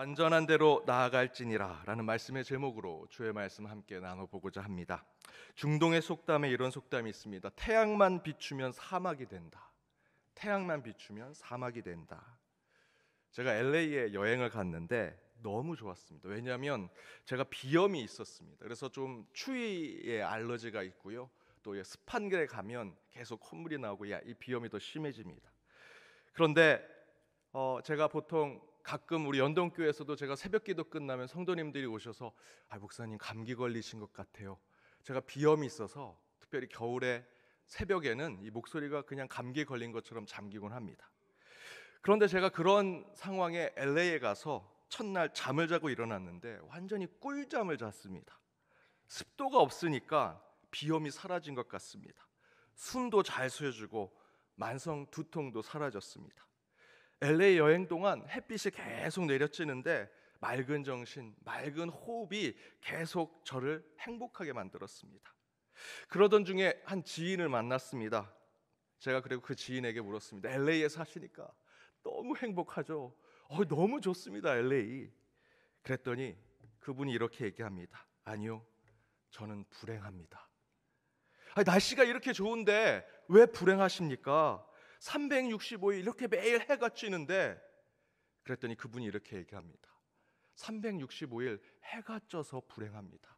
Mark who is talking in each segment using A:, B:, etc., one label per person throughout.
A: 완전한 대로 나아갈지니라 라는 말씀의 제목으로 주의 말씀 함께 나눠보고자 합니다. 중동의 속담에 이런 속담이 있습니다. 태양만 비추면 사막이 된다. 태양만 비추면 사막이 된다. 제가 LA에 여행을 갔는데 너무 좋았습니다. 왜냐하면 제가 비염이 있었습니다. 그래서 좀 추위에 알러지가 있고요. 또 습한 데 가면 계속 콧물이 나오고 이 비염이 더 심해집니다. 그런데 제가 보통 가끔 우리 연동교회에서도 제가 새벽기도 끝나면 성도님들이 오셔서 목사님 감기 걸리신 것 같아요. 제가 비염이 있어서 특별히 겨울에 새벽에는 이 목소리가 그냥 감기 걸린 것처럼 잠기곤 합니다. 그런데 제가 그런 상황에 LA에 가서 첫날 잠을 자고 일어났는데 완전히 꿀잠을 잤습니다. 습도가 없으니까 비염이 사라진 것 같습니다. 숨도 잘 쉬어주고 만성 두통도 사라졌습니다. LA 여행 동안 햇빛이 계속 내려쬐는데 맑은 정신, 맑은 호흡이 계속 저를 행복하게 만들었습니다. 그러던 중에 한 지인을 만났습니다. 제가 그리고 그 지인에게 물었습니다. LA에 사시니까 너무 행복하죠? 너무 좋습니다, LA. 그랬더니 그분이 이렇게 얘기합니다. 아니요, 저는 불행합니다. 날씨가 이렇게 좋은데 왜 불행하십니까? 365일 이렇게 매일 해가 찌는데. 그랬더니 그분이 이렇게 얘기합니다. 365일 해가 쪄서 불행합니다.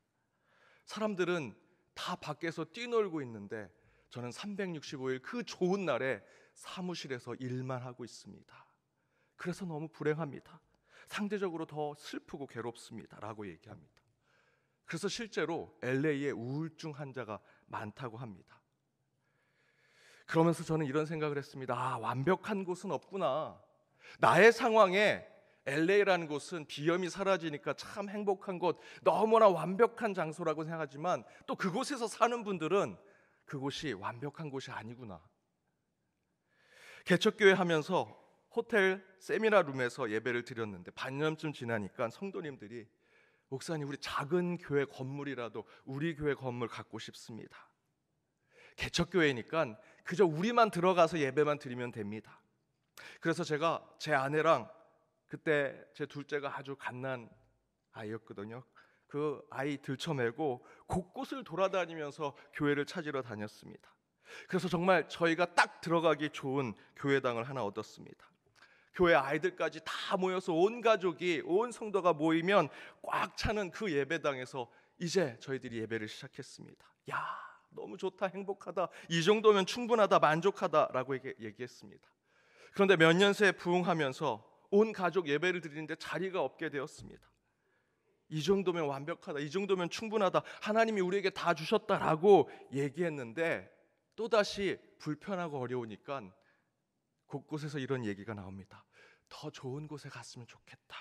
A: 사람들은 다 밖에서 뛰놀고 있는데 저는 365일 그 좋은 날에 사무실에서 일만 하고 있습니다. 그래서 너무 불행합니다. 상대적으로 더 슬프고 괴롭습니다 라고 얘기합니다. 그래서 실제로 LA에 우울증 환자가 많다고 합니다. 그러면서 저는 이런 생각을 했습니다. 완벽한 곳은 없구나. 나의 상황에 LA라는 곳은 비염이 사라지니까 참 행복한 곳, 너무나 완벽한 장소라고 생각하지만 또 그곳에서 사는 분들은 그곳이 완벽한 곳이 아니구나. 개척교회 하면서 호텔 세미나룸에서 예배를 드렸는데 반년쯤 지나니까 성도님들이 목사님, 우리 작은 교회 건물이라도 우리 교회 건물 갖고 싶습니다. 개척교회니까 그저 우리만 들어가서 예배만 드리면 됩니다. 그래서 제가 제 아내랑 그때 제 둘째가 아주 갓난 아이였거든요. 그 아이 들쳐매고 곳곳을 돌아다니면서 교회를 찾으러 다녔습니다. 그래서 정말 저희가 딱 들어가기 좋은 교회당을 하나 얻었습니다. 교회 아이들까지 다 모여서 온 가족이, 온 성도가 모이면 꽉 차는 그 예배당에서 이제 저희들이 예배를 시작했습니다. 너무 좋다, 행복하다, 이 정도면 충분하다, 만족하다라고 얘기했습니다. 그런데 몇 년 새 부흥하면서 온 가족 예배를 드리는데 자리가 없게 되었습니다. 이 정도면 완벽하다, 이 정도면 충분하다, 하나님이 우리에게 다 주셨다라고 얘기했는데 또다시 불편하고 어려우니까 곳곳에서 이런 얘기가 나옵니다. 더 좋은 곳에 갔으면 좋겠다.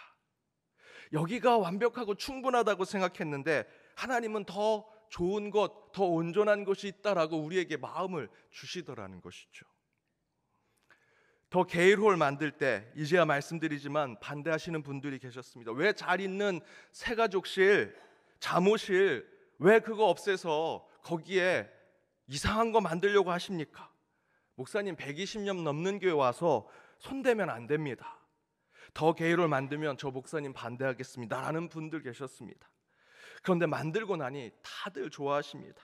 A: 여기가 완벽하고 충분하다고 생각했는데 하나님은 더 좋은 것, 더 온전한 곳이 있다라고 우리에게 마음을 주시더라는 것이죠. 더 게일홀 만들 때 이제야 말씀드리지만 반대하시는 분들이 계셨습니다. 왜 잘 있는 새가족실, 잠옷실 왜 그거 없애서 거기에 이상한 거 만들려고 하십니까? 목사님 120년 넘는 교회 와서 손대면 안 됩니다. 더 게일홀 만들면 저 목사님 반대하겠습니다 라는 분들 계셨습니다. 그런데 만들고 나니 다들 좋아하십니다.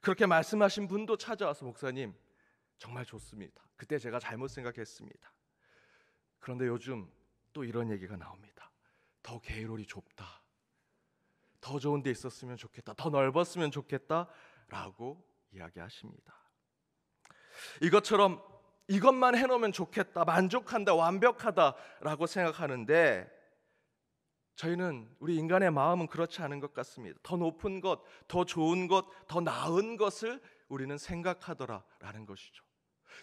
A: 그렇게 말씀하신 분도 찾아와서 목사님 정말 좋습니다. 그때 제가 잘못 생각했습니다. 그런데 요즘 또 이런 얘기가 나옵니다. 더 게일홀이 좁다. 더 좋은 데 있었으면 좋겠다. 더 넓었으면 좋겠다 라고 이야기하십니다. 이것처럼 이것만 해놓으면 좋겠다, 만족한다, 완벽하다라고 생각하는데 저희는, 우리 인간의 마음은 그렇지 않은 것 같습니다. 더 높은 것, 더 좋은 것, 더 나은 것을 우리는 생각하더라라는 것이죠.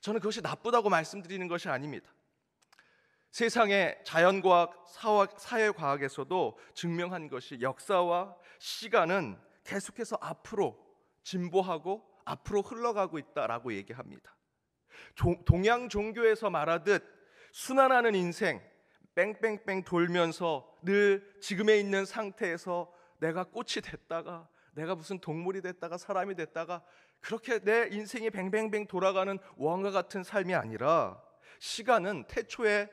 A: 저는 그것이 나쁘다고 말씀드리는 것이 아닙니다. 세상의 자연과학, 사회과학에서도 증명한 것이 역사와 시간은 계속해서 앞으로 진보하고 앞으로 흘러가고 있다라고 얘기합니다. 동양 종교에서 말하듯 순환하는 인생, 뺑뺑뺑 돌면서 늘 지금에 있는 상태에서 내가 꽃이 됐다가 내가 무슨 동물이 됐다가 사람이 됐다가 그렇게 내 인생이 뱅뱅뱅 돌아가는 왕과 같은 삶이 아니라 시간은 태초에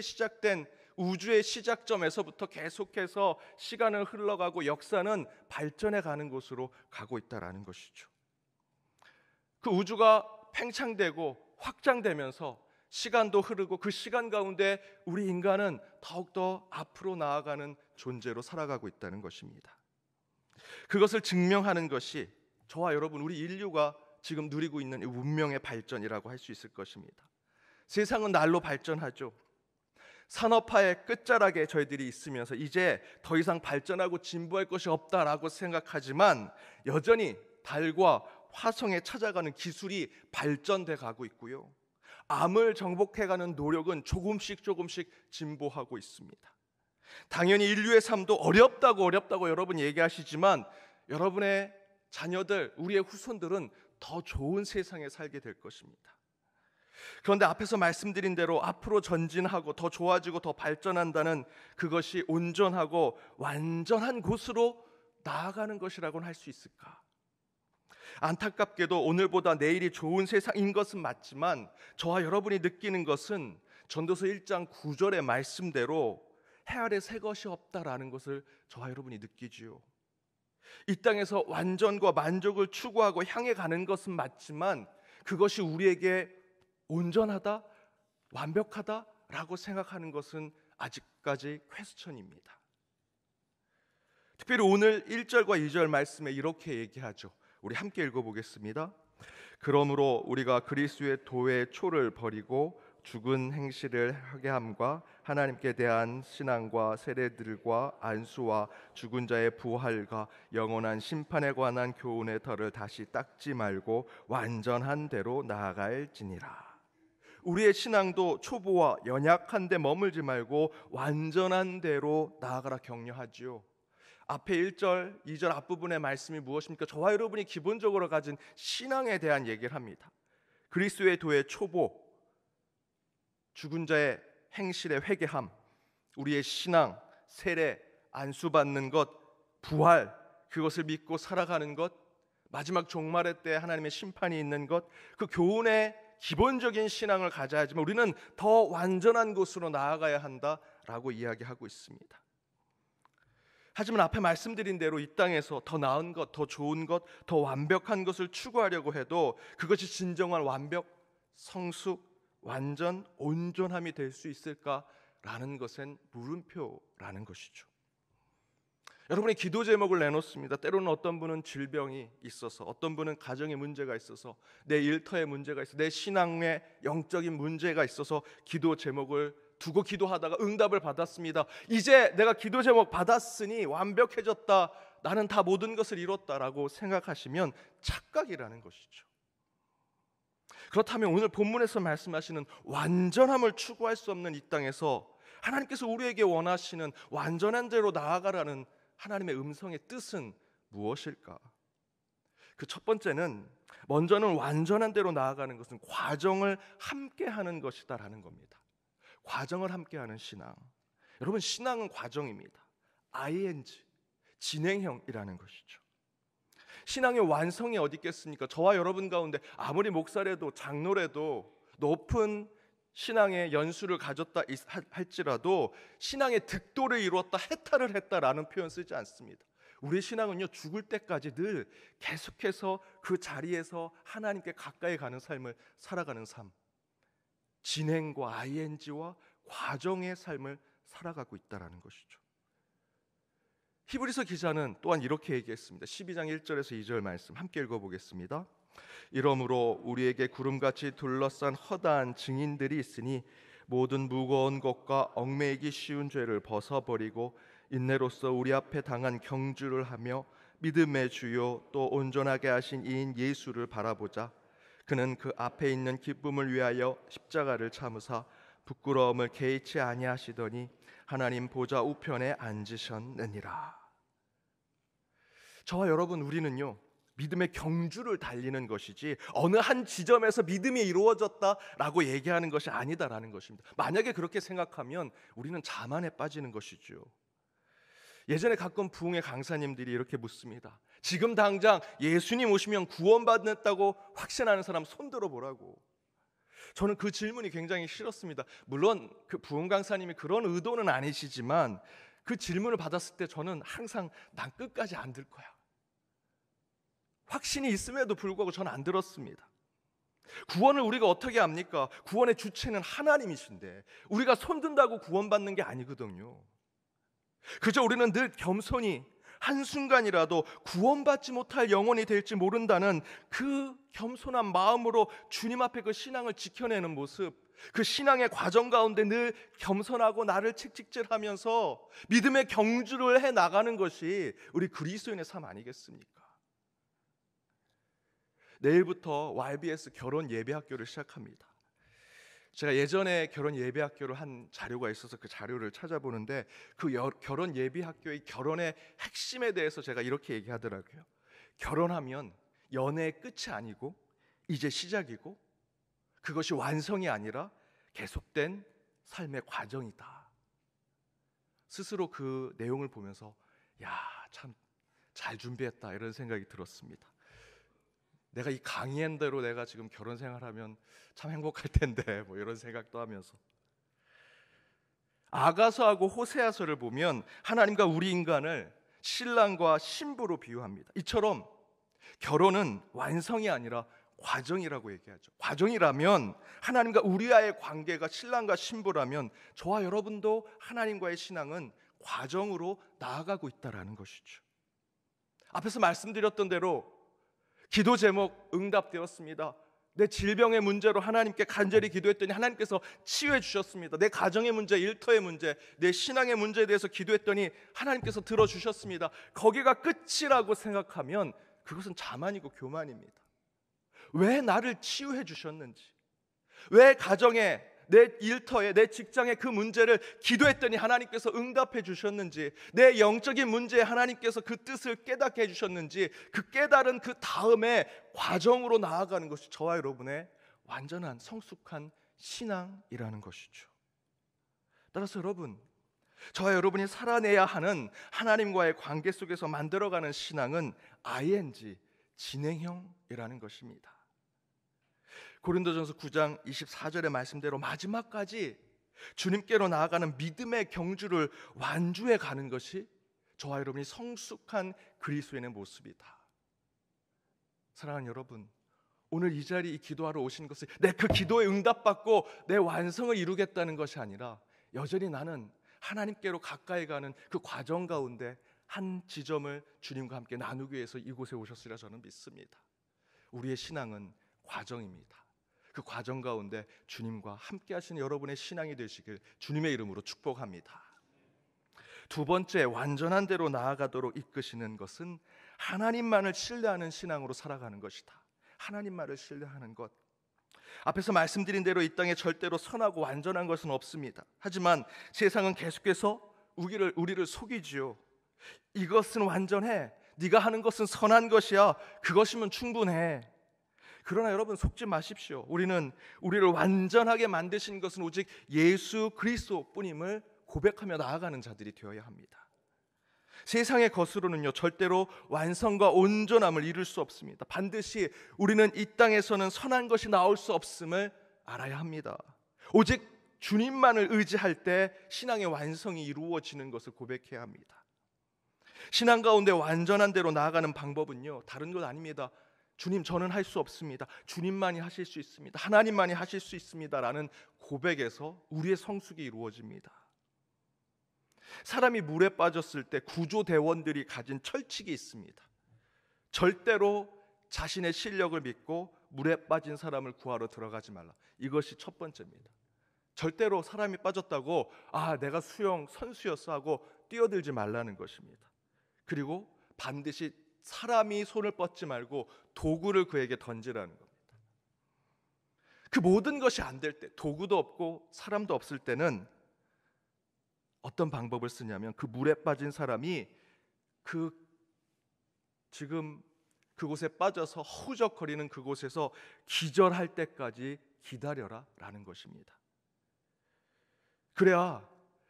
A: 시작된 우주의 시작점에서부터 계속해서 시간은 흘러가고 역사는 발전해 가는 곳으로 가고 있다라는 것이죠. 그 우주가 팽창되고 확장되면서 시간도 흐르고 그 시간 가운데 우리 인간은 더욱더 앞으로 나아가는 존재로 살아가고 있다는 것입니다. 그것을 증명하는 것이 저와 여러분, 우리 인류가 지금 누리고 있는 이 문명의 발전이라고 할 수 있을 것입니다. 세상은 날로 발전하죠. 산업화의 끝자락에 저희들이 있으면서 이제 더 이상 발전하고 진보할 것이 없다라고 생각하지만 여전히 달과 화성에 찾아가는 기술이 발전돼 가고 있고요. 암을 정복해가는 노력은 조금씩 진보하고 있습니다. 당연히 인류의 삶도 어렵다고 여러분 얘기하시지만 여러분의 자녀들, 우리의 후손들은 더 좋은 세상에 살게 될 것입니다. 그런데 앞에서 말씀드린 대로 앞으로 전진하고 더 좋아지고 더 발전한다는 그것이 온전하고 완전한 곳으로 나아가는 것이라고는 할 수 있을까? 안타깝게도 오늘보다 내일이 좋은 세상인 것은 맞지만 저와 여러분이 느끼는 것은 전도서 1장 9절의 말씀대로 해 아래 새 것이 없다라는 것을 저와 여러분이 느끼지요. 이 땅에서 완전과 만족을 추구하고 향해 가는 것은 맞지만 그것이 우리에게 온전하다, 완벽하다라고 생각하는 것은 아직까지 퀘스천입니다. 특별히 오늘 1절과 2절 말씀에 이렇게 얘기하죠. 우리 함께 읽어보겠습니다. 그러므로 우리가 그리스도의 도의 초를 버리고 죽은 행실을 하게 함과 하나님께 대한 신앙과 세례들과 안수와 죽은 자의 부활과 영원한 심판에 관한 교훈의 털을 다시 닦지 말고 완전한 대로 나아갈지니라. 우리의 신앙도 초보와 연약한 데 머물지 말고 완전한 대로 나아가라 격려하지요. 앞에 1절, 2절 앞부분의 말씀이 무엇입니까? 저와 여러분이 기본적으로 가진 신앙에 대한 얘기를 합니다. 그리스도의 도의 초보, 죽은 자의 행실의 회개함, 우리의 신앙, 세례, 안수받는 것, 부활, 그것을 믿고 살아가는 것, 마지막 종말의 때 하나님의 심판이 있는 것, 그 교훈의 기본적인 신앙을 가져야 하지만 우리는 더 완전한 곳으로 나아가야 한다라고 이야기하고 있습니다. 하지만 앞에 말씀드린 대로 이 땅에서 더 나은 것, 더 좋은 것, 더 완벽한 것을 추구하려고 해도 그것이 진정한 완벽, 성숙, 완전, 온전함이 될 수 있을까라는 것은 물음표라는 것이죠. 여러분이 기도 제목을 내놓습니다. 때로는 어떤 분은 질병이 있어서, 어떤 분은 가정에 문제가 있어서, 내 일터에 문제가 있어서, 내 신앙에 영적인 문제가 있어서 기도 제목을 두고 기도하다가 응답을 받았습니다. 이제 내가 기도 제목 받았으니 완벽해졌다, 나는 다 모든 것을 이뤘다라고 생각하시면 착각이라는 것이죠. 그렇다면 오늘 본문에서 말씀하시는 완전함을 추구할 수 없는 이 땅에서 하나님께서 우리에게 원하시는 완전한 대로 나아가라는 하나님의 음성의 뜻은 무엇일까? 그 첫 번째는, 먼저는 완전한 대로 나아가는 것은 과정을 함께하는 것이다라는 겁니다. 과정을 함께하는 신앙. 여러분, 신앙은 과정입니다. ing, 진행형이라는 것이죠. 신앙의 완성이 어디 있겠습니까? 저와 여러분 가운데 아무리 목사래도 장로래도 높은 신앙의 연수를 가졌다 할지라도 신앙의 득도를 이루었다, 해탈을 했다라는 표현 쓰지 않습니다. 우리의 신앙은요, 죽을 때까지 늘 계속해서 그 자리에서 하나님께 가까이 가는 삶을 살아가는 삶, 진행과 ing와 과정의 삶을 살아가고 있다는 것이죠. 히브리서 기자는 또한 이렇게 얘기했습니다. 12장 1절에서 2절 말씀 함께 읽어보겠습니다. 이러므로 우리에게 구름같이 둘러싼 허다한 증인들이 있으니 모든 무거운 것과 얽매이기 쉬운 죄를 벗어버리고 인내로써 우리 앞에 당한 경주를 하며 믿음의 주요 또 온전하게 하신 이인 예수를 바라보자. 그는 그 앞에 있는 기쁨을 위하여 십자가를 참으사 부끄러움을 개의치 아니하시더니 하나님 보좌 우편에 앉으셨느니라. 저와 여러분, 우리는요, 믿음의 경주를 달리는 것이지 어느 한 지점에서 믿음이 이루어졌다라고 얘기하는 것이 아니다라는 것입니다. 만약에 그렇게 생각하면 우리는 자만에 빠지는 것이죠. 예전에 가끔 부흥회 강사님들이 이렇게 묻습니다. 지금 당장 예수님 오시면 구원받았다고 확신하는 사람 손 들어보라고. 저는 그 질문이 굉장히 싫었습니다. 물론 그 부흥 강사님이 그런 의도는 아니시지만 그 질문을 받았을 때 저는 항상 난 끝까지 안 들 거야. 확신이 있음에도 불구하고 저는 안 들었습니다. 구원을 우리가 어떻게 합니까? 구원의 주체는 하나님이신데 우리가 손든다고 구원받는 게 아니거든요. 그저 우리는 늘 겸손히 한순간이라도 구원받지 못할 영혼이 될지 모른다는 그 겸손한 마음으로 주님 앞에 그 신앙을 지켜내는 모습, 그 신앙의 과정 가운데 늘 겸손하고 나를 책찍질하면서 믿음의 경주를 해나가는 것이 우리 그리스도인의 삶 아니겠습니까? 내일부터 YBS 결혼 예배학교를 시작합니다. 제가 예전에 결혼 예배학교를 한 자료가 있어서 그 자료를 찾아보는데 그 결혼 예배학교의 결혼의 핵심에 대해서 제가 이렇게 얘기하더라고요. 결혼하면 연애의 끝이 아니고 이제 시작이고 그것이 완성이 아니라 계속된 삶의 과정이다. 스스로 그 내용을 보면서 야, 참 잘 준비했다 이런 생각이 들었습니다. 내가 이 강의한 대로 내가 지금 결혼 생활하면 참 행복할 텐데 뭐 이런 생각도 하면서 아가서하고 호세아서를 보면 하나님과 우리 인간을 신랑과 신부로 비유합니다. 이처럼 결혼은 완성이 아니라 과정이라고 얘기하죠. 과정이라면 하나님과 우리와의 관계가 신랑과 신부라면 저와 여러분도 하나님과의 신앙은 과정으로 나아가고 있다라는 것이죠. 앞에서 말씀드렸던 대로 기도 제목 응답되었습니다. 내 질병의 문제로 하나님께 간절히 기도했더니 하나님께서 치유해 주셨습니다. 내 가정의 문제, 일터의 문제, 내 신앙의 문제에 대해서 기도했더니 하나님께서 들어주셨습니다. 거기가 끝이라고 생각하면 그것은 자만이고 교만입니다. 왜 나를 치유해 주셨는지, 왜 가정에, 내 일터에, 내 직장에 그 문제를 기도했더니 하나님께서 응답해 주셨는지, 내 영적인 문제에 하나님께서 그 뜻을 깨닫게 해주셨는지, 그 깨달은 그 다음에 과정으로 나아가는 것이 저와 여러분의 완전한 성숙한 신앙이라는 것이죠. 따라서 여러분, 저와 여러분이 살아내야 하는 하나님과의 관계 속에서 만들어가는 신앙은 ing, 진행형이라는 것입니다. 고린도전서 9장 24절의 말씀대로 마지막까지 주님께로 나아가는 믿음의 경주를 완주해 가는 것이 저와 여러분이 성숙한 그리스도인의 모습이다. 사랑하는 여러분, 오늘 이 자리 이 기도하러 오신 것은 내 그 기도에 응답받고 내 완성을 이루겠다는 것이 아니라 여전히 나는 하나님께로 가까이 가는 그 과정 가운데 한 지점을 주님과 함께 나누기 위해서 이곳에 오셨으리라 저는 믿습니다. 우리의 신앙은 과정입니다. 그 과정 가운데 주님과 함께 하시는 여러분의 신앙이 되시길 주님의 이름으로 축복합니다. 두 번째, 완전한 대로 나아가도록 이끄시는 것은 하나님만을 신뢰하는 신앙으로 살아가는 것이다. 하나님만을 신뢰하는 것. 앞에서 말씀드린 대로 이 땅에 절대로 선하고 완전한 것은 없습니다. 하지만 세상은 계속해서 우리를 속이지요. 이것은 완전해. 네가 하는 것은 선한 것이야. 그것이면 충분해. 그러나 여러분, 속지 마십시오. 우리는 우리를 완전하게 만드신 것은 오직 예수 그리스도뿐임을 고백하며 나아가는 자들이 되어야 합니다. 세상의 것으로는요 절대로 완성과 온전함을 이룰 수 없습니다. 반드시 우리는 이 땅에서는 선한 것이 나올 수 없음을 알아야 합니다. 오직 주님만을 의지할 때 신앙의 완성이 이루어지는 것을 고백해야 합니다. 신앙 가운데 완전한 대로 나아가는 방법은요 다른 것 아닙니다. 주님, 저는 할 수 없습니다. 주님만이 하실 수 있습니다. 하나님만이 하실 수 있습니다 라는 고백에서 우리의 성숙이 이루어집니다. 사람이 물에 빠졌을 때 구조대원들이 가진 철칙이 있습니다. 절대로 자신의 실력을 믿고 물에 빠진 사람을 구하러 들어가지 말라. 이것이 첫 번째입니다. 절대로 사람이 빠졌다고 내가 수영 선수였어 하고 뛰어들지 말라는 것입니다. 그리고 반드시 사람이 손을 뻗지 말고 도구를 그에게 던지라는 겁니다. 그 모든 것이 안 될 때, 도구도 없고 사람도 없을 때는 어떤 방법을 쓰냐면 그 물에 빠진 사람이 지금 그곳에 빠져서 허우적거리는 그곳에서 기절할 때까지 기다려라 라는 것입니다. 그래야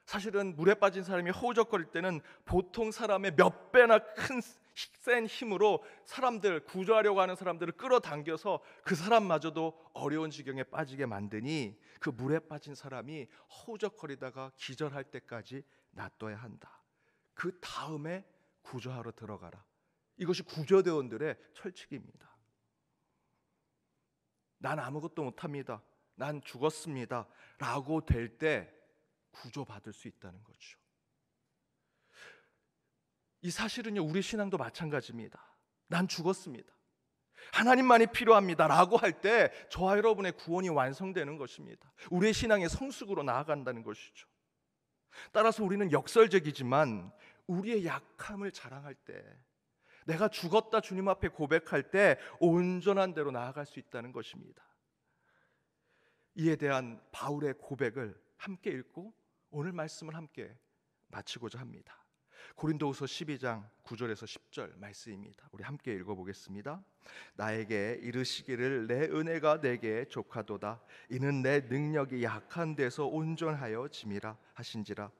A: 사실은 물에 빠진 사람이 허우적거릴 때는 보통 사람의 몇 배나 센 힘으로 사람들, 구조하려고 하는 사람들을 끌어당겨서 그 사람마저도 어려운 지경에 빠지게 만드니 그 물에 빠진 사람이 허우적거리다가 기절할 때까지 놔둬야 한다. 그 다음에 구조하러 들어가라. 이것이 구조대원들의 철칙입니다. 난 아무것도 못합니다, 난 죽었습니다 라고 될 때 구조받을 수 있다는 거죠. 이 사실은요, 우리 신앙도 마찬가지입니다. 난 죽었습니다, 하나님만이 필요합니다 라고 할 때 저와 여러분의 구원이 완성되는 것입니다. 우리의 신앙의 성숙으로 나아간다는 것이죠. 따라서 우리는 역설적이지만 우리의 약함을 자랑할 때, 내가 죽었다 주님 앞에 고백할 때 온전한 대로 나아갈 수 있다는 것입니다. 이에 대한 바울의 고백을 함께 읽고 오늘 말씀을 함께 마치고자 합니다. 고린도후서 12장 9절에서 10절 말씀입니다. 우리 함께 읽어보겠습니다. 나에게 이르시기를 내 은혜가 내게 족하도다. 이는 내 능력이 약한 데서 온전하여 짐이라 하신지라.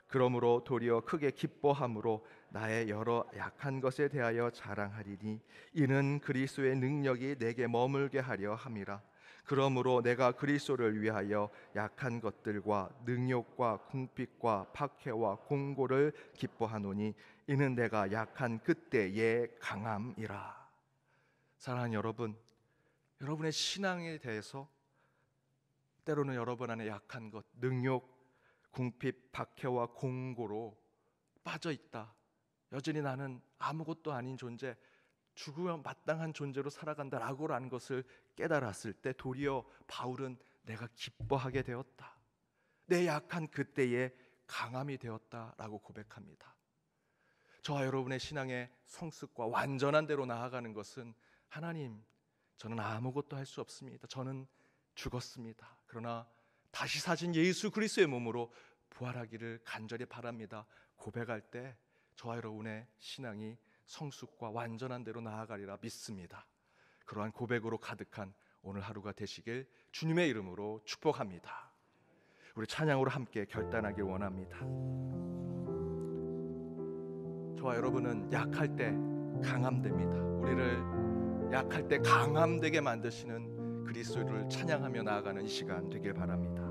A: 그러므로 도리어 크게 기뻐함으로 나의 여러 약한 것에 대하여 자랑하리니 이는 그리스도의 능력이 내게 머물게 하려 함이라. 그러므로 내가 그리스도를 위하여 약한 것들과 능욕과 궁핍과 박해와 공고를 기뻐하노니 이는 내가 약한 그때의 강함이라. 사랑하는 여러분, 여러분의 신앙에 대해서 때로는 여러분 안에 약한 것, 능욕, 궁핍, 박해와 공고로 빠져 있다. 여전히 나는 아무것도 아닌 존재, 죽으며 마땅한 존재로 살아간다라고라는 것을 깨달았을 때 도리어 바울은 내가 기뻐하게 되었다, 내 약한 그때의 강함이 되었다라고 고백합니다. 저와 여러분의 신앙의 성숙과 완전한 대로 나아가는 것은 하나님, 저는 아무것도 할 수 없습니다, 저는 죽었습니다, 그러나 다시 사신 예수 그리스도의 몸으로 부활하기를 간절히 바랍니다 고백할 때 저와 여러분의 신앙이 성숙과 완전한 대로 나아가리라 믿습니다. 그러한 고백으로 가득한 오늘 하루가 되시길 주님의 이름으로 축복합니다. 우리 찬양으로 함께 결단하길 원합니다. 저와 여러분은 약할 때 강함됩니다. 우리를 약할 때 강함되게 만드시는 그리스도를 찬양하며 나아가는 이 시간 되길 바랍니다.